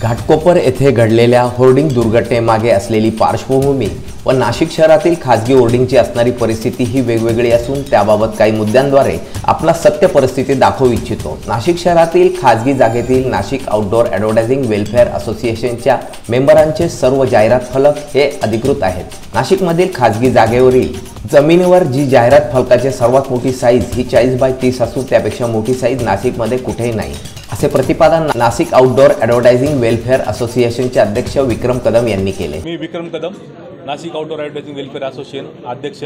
घाटकोपर येथे घडलेल्या होर्डिंग दुर्घटनेमागे असलेली पार्श्वभूमी व नाशिक शहरातील खासगी होर्डिंगची असणारी परिस्थिती ही वेगवेगळी असून त्याबाबत काही मुद्द्यांद्वारे आपला सत्य परिस्थिती दाखवू इच्छितो। नाशिक शहरातील खासगी जागेतील नाशिक आउटडोर ॲडव्हर्टायझिंग वेलफेअर असोसिएशनच्या मेंबरांचे सर्व जाहिरात फलक हे अधिकृत आहेत। नाशिकमधील खासगी जागेवरील जमिनीवर जी जाहिरात फलकाची सर्वात मोठी साईज ही 40 बाय 30 असून त्यापेक्षा मोठी साईज नाशिकमध्ये कुठेही नाही, असे प्रतिपादन नाशिक आउटडोर ॲडव्हर्टायझिंग वेलफेअर असोसिएशनचे अध्यक्ष विक्रम कदम यांनी केले। मी Vikram Kadam, Nashik outdoor advertising welfare association अध्यक्ष।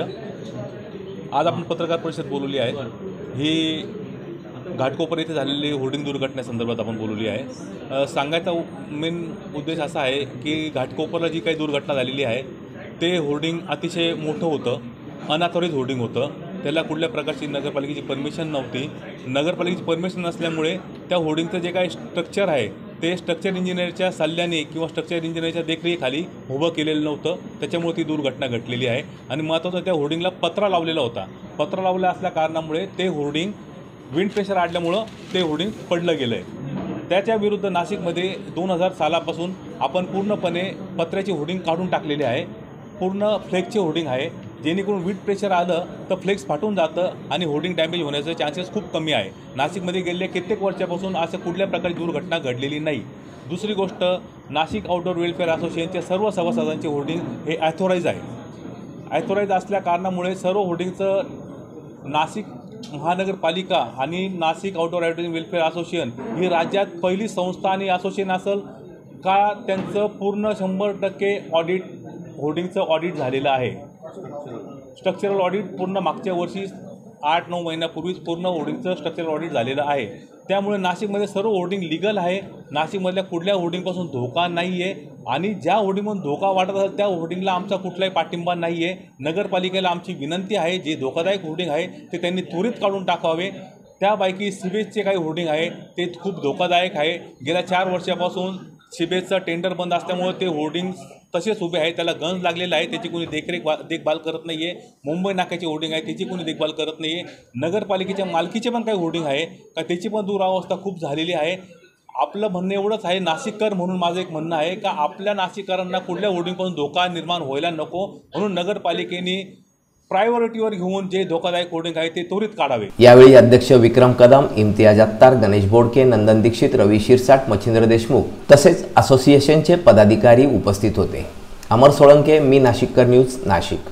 आज आपण पत्रकार परिषद बोलवली आहे। ही घाटकोपर येथे झालेली होर्डिंग दुर्घटनेसंदर्भात आपण बोलवली आहे। सांगायचा मेन उद्देश असा आहे की घाटकोपरला जी काही दुर्घटना झालेली आहे ते होर्डिंग अतिशय मोठं होतं, अनऑथराइज होर्डिंग होतं। त्याला कुठल्या प्रकारची नगरपालिकेची परमिशन नव्हती। नगरपालिकेची परमिशन नसल्यामुळे त्या होर्डिंगचं जे काही स्ट्रक्चर आहे ते स्ट्रक्चर इंजिनियरच्या सल्ल्याने किंवा स्ट्रक्चर इंजिनियरच्या देखरेखीखाली उभं केलेलं नव्हतं, त्याच्यामुळे ती दुर्घटना घडलेली आहे। आणि महत्त्वाचं त्या होर्डिंगला पत्रा लावलेला होता। पत्रा लावला असल्या कारणामुळे ते होर्डिंग विंड प्रेशर आडल्यामुळं ते होर्डिंग पडलं गेलं आहे। त्याच्या विरुद्ध नाशिकमध्ये 2000 सालापासून आपण पूर्णपणे पत्र्याची होर्डिंग काढून टाकलेली आहे। पूर्ण फ्लेक्सचे होर्डिंग आहे, जेणेकरून विंड प्रेशर आलं तर फ्लेक्स फाटून जातं आणि होर्डिंग डॅमेज होण्याचे चान्सेस खूप कमी आहे। नाशिकमध्ये गेलेल्या कित्येक वर्षापासून असं कुठल्या प्रकारची दुर्घटना घडलेली नाही। दुसरी गोष्ट, नाशिक आउटडोर वेलफेअर असोसिएशनच्या सर्व सभासदांचे होर्डिंग हे ॲथोराईज आहे। ॲथोराईज असल्या कारणामुळे सर्व होर्डिंगचं नाशिक महानगरपालिका आणि Nashik outdoor advertising welfare association ही राज्यात पहिली संस्था आणि असोसिएशन असेल का त्यांचं पूर्ण 100% ऑडिट होर्डिंगचं ऑडिट झालेलं आहे। स्ट्रक्चरल ऑडिट पूर्ण मागच्या वर्षी 8-9 महिन्यापूर्वीच पूर्ण होर्डिंगचं स्ट्रक्चरल ऑडिट झालेलं आहे। त्यामुळे नाशिकमध्ये सर्व होर्डिंग लीगल आहे। नाशिकमधल्या कुठल्या होर्डिंगपासून धोका नाही आहे आणि ज्या होर्डिंगमधून धोका वाटत असेल त्या होर्डिंगला आमचा कुठलाही पाठिंबा नाही आहे। नगरपालिकेला आमची विनंती आहे, जे धोकादायक होर्डिंग आहे ते त्यांनी त्वरित काढून टाकावे। त्यापैकी सिवेजचे काही होर्डिंग आहे ते खूप धोकादायक आहे। गेल्या 4 वर्षापासून सिवेजचं टेंडर बंद असल्यामुळे ते होर्डिंग तसेच उभे आहे, त्याला गंज लागलेला आहे, त्याची कोणी देखभाल करत नाही आहे। मुंबई नाक्याची होर्डिंग आहे त्याची कोणी देखभाल करत नाही आहे। नगरपालिकेच्या मालकीचे पण काही होर्डिंग आहे का त्याची पण दुरावस्था खूप झालेली आहे। आपलं म्हणणं एवढंच आहे, नाशिककर म्हणून माझं एक म्हणणं आहे का आपल्या नाशिककरांना कुठल्या होर्डिंगपासून धोका निर्माण व्हायला नको, म्हणून नगरपालिकेने प्रायोरिटीवर घेऊन जे धोकादायक होर्डिंग आहे ते त्वरित काढावे। यावेळी अध्यक्ष विक्रम कदम, इम्तियाज अत्तार, गणेश बोडके, नंदन दीक्षित, रवी शिरसाट, मच्छिंद्र देशमुख तसेच असोसिएशनचे पदाधिकारी उपस्थित होते। अमर सोळंके, मी नाशिककर न्यूज, नाशिक।